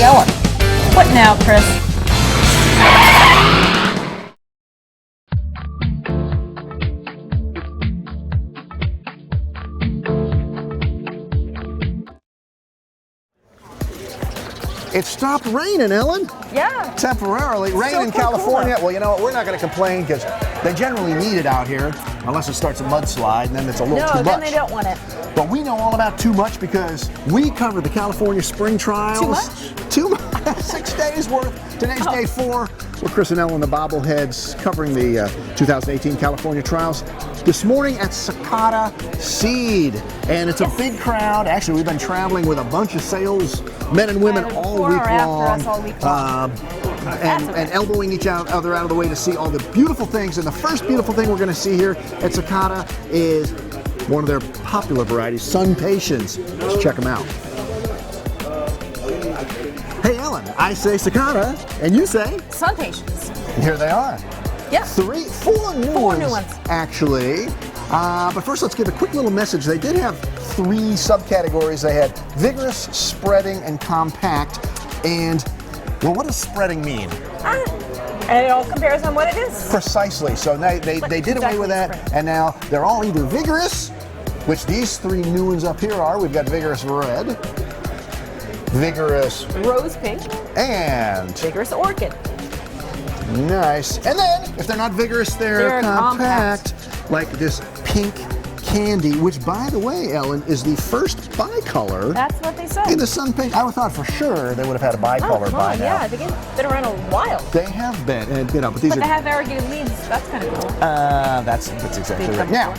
Hey, Ellen. What now, Chris? It stopped raining, Ellen. Yeah. Temporarily. Rain in California. Well, you know what? We're not going to complain because they generally need it out here, unless it starts a mudslide, and then it's a little too much. No, then they don't want it. But we know all about too much because we covered the California spring trials. Too much? Too much. 6 days worth. Today's day 4. We're Chris and Ellen, the bobbleheads, covering the 2018 California trials. This morning at Sakata Seed, and it's a big crowd. Actually, we've been traveling with a bunch of sales men and women all week long, and elbowing each other out of the way to see all the beautiful things. And the first beautiful thing we're going to see here at Sakata is one of their popular varieties, SunPatiens. Let's check them out. Hey, Ellen, I say Sakata, and you say SunPatiens. And here they are. Yeah. 4 new ones, actually. But first, let's give a quick little message. They did have 3 subcategories. They had vigorous, spreading, and compact. And, well, what does spreading mean? And it all compares on what it is. Precisely. So they did away with that, and now they're all either vigorous, which these 3 new ones up here are. We've got vigorous red, vigorous rose pink, and vigorous orchid. Nice. And then, if they're not vigorous, they're compact, like this pink candy, which, by the way, Ellen, is the first bicolor. That's what they said. In the SunPatiens. I thought for sure they would have had a bicolor by now. Yeah, they've been around a while. They have been, and but these but they have variegated leaves. That's kind of cool. That's exactly right. Now,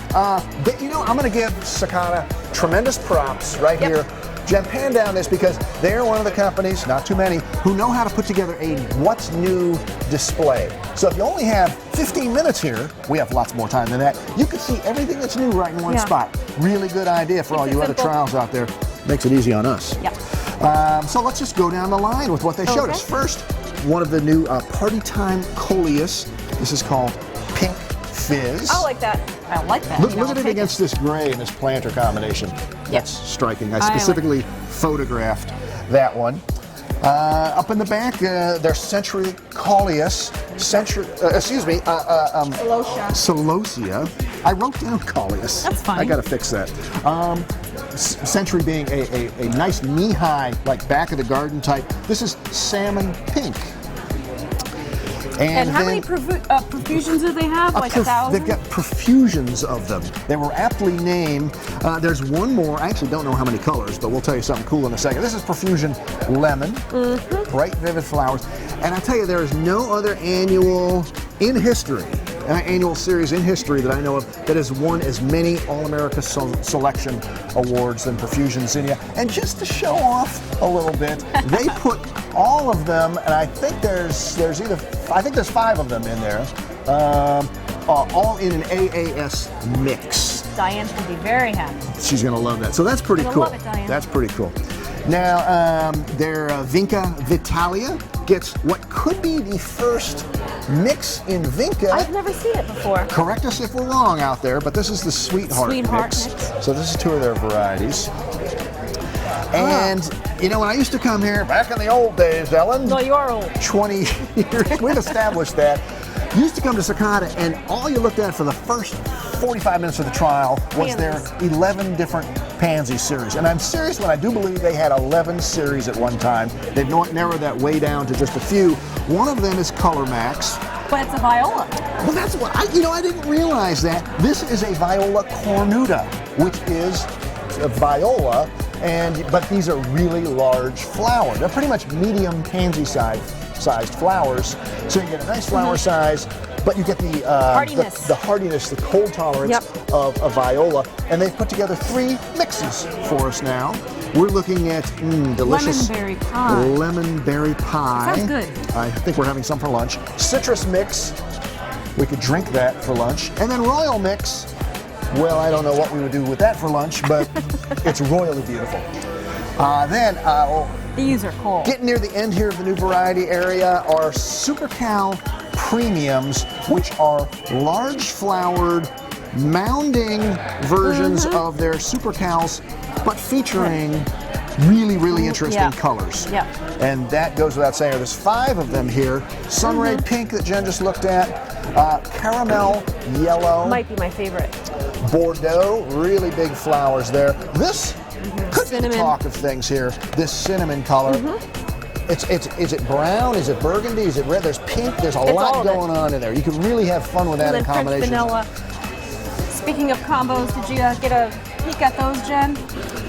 but you know, I'm going to give Sakata tremendous props right here. Jump hand down this because they're one of the companies, not too many, who know how to put together a what's new display. So if you only have 15 minutes here, we have lots more time than that, you can see everything that's new right in one spot. Really good idea for all you other trials out there. Makes it easy on us. Yep. So let's just go down the line with what they showed us. First, one of the new Party Time Coleus. This is called Pink Fizz. I like that. I like that. Look at it against this gray and this planter combination. That's striking. I specifically photographed that one. Up in the back, there's Century Coleus. Celosia. I wrote down Coleus. That's fine. I got to fix that. Century being a nice knee-high, like back of the garden type. This is salmon pink. And how many profusions do they have? Like 1,000? They've got profusions of them. They were aptly named. There's one more. I actually don't know how many colors, but we'll tell you something cool in a second. This is Profusion Lemon. Bright, vivid flowers. And I tell you, there is no other annual series in history that I know of that has won as many All-America Selection awards than Profusion Zinnia. And just to show off a little bit, they put all of them, and I think there's 5 of them in there, all in an AAS mix. Diane's gonna be very happy. She's gonna love that. So that's pretty cool. Love it, Diane. That's pretty cool. Now, their Vinca Vitalia gets what could be the first mix in Vinca. I've never seen it before. Correct us if we're wrong out there, but this is the Sweetheart mix. So this is 2 of their varieties. And, you know, when I used to come here back in the old days, Ellen. No, you are old. 20 years. We've established that. You used to come to Sakata, and all you looked at for the first 45 minutes of the trial was their 11 different pansy series. And I'm serious when I do believe they had 11 series at one time. They've narrowed that way down to just a few. One of them is Color Max. But it's a viola. Well, that's what I didn't realize that. This is a Viola cornuta, which is a viola, but these are really large flowers. They're pretty much medium pansy-sized flowers. So you get a nice flower size, but you get the hardiness, the cold tolerance of a viola. And they've put together 3 mixes for us now. We're looking at delicious lemon berry pie. Sounds good. I think we're having some for lunch. Citrus mix. We could drink that for lunch. And then royal mix. Well, I don't know what we would do with that for lunch, but it's royally beautiful. These are cool. Getting near the end here of the new variety area are SuperCal Premiums, which are large flowered mounding versions of their SuperCals, but featuring really, really interesting Yeah. colors. Yeah. And that goes without saying. There's 5 of them here. Sunray pink that Jen just looked at. Caramel yellow. Might be my favorite. Bordeaux, really big flowers there. This could be the Cinnamon. talk of things here. This cinnamon color. Is it brown? Is it burgundy? Is it red? There's pink. There's a It's all lot of it. going on in there. You can really have fun with that And in then French combination. vanilla. Speaking of combos, did you get a peek at those, Jen?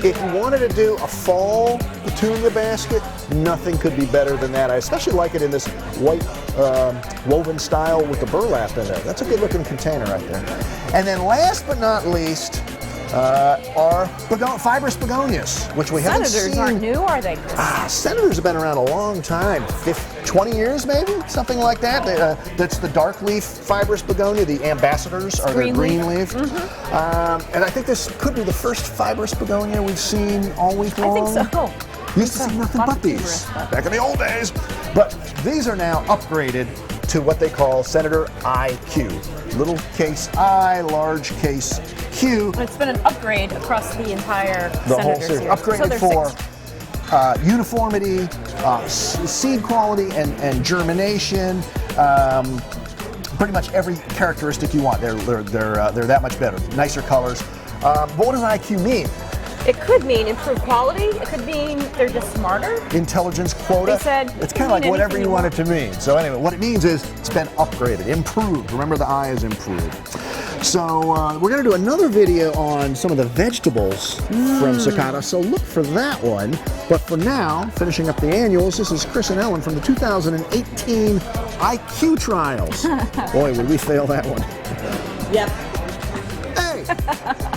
If you wanted to do a fall petunia basket, nothing could be better than that. I especially like it in this white woven style with the burlap in it. That's a good looking container right there. And then last but not least are Fibrous Begonias, which we haven't Senators seen. aren't new, are they? Senators have been around a long time, 20 years maybe, something like that. That's the dark leaf Fibrous Begonia. The ambassadors are the green leaf. And I think this could be the first Fibrous Begonia we've seen all week long. I think so. Used to see nothing Lots but of these fibrous stuff. back in the old days. But these are now upgraded to what they call Senator IQ. Little case I, large case Q. It's been an upgrade across the entire The whole Senator series. series. Upgraded So there's for 6. uniformity, seed quality, and germination. Pretty much every characteristic you want. They're that much better. Nicer colors. But what does IQ mean? It could mean improved quality. It could mean they're just smarter. Intelligence quota. They said it's it kind of could like mean whatever anything you you want it to mean. So anyway, what it means is it's been upgraded, improved. Remember, the I is improved. So we're going to do another video on some of the vegetables from Sakata. So look for that one. But for now, finishing up the annuals, this is Chris and Ellen from the 2018 IQ trials. Boy, would we fail that one. Yep. Hey.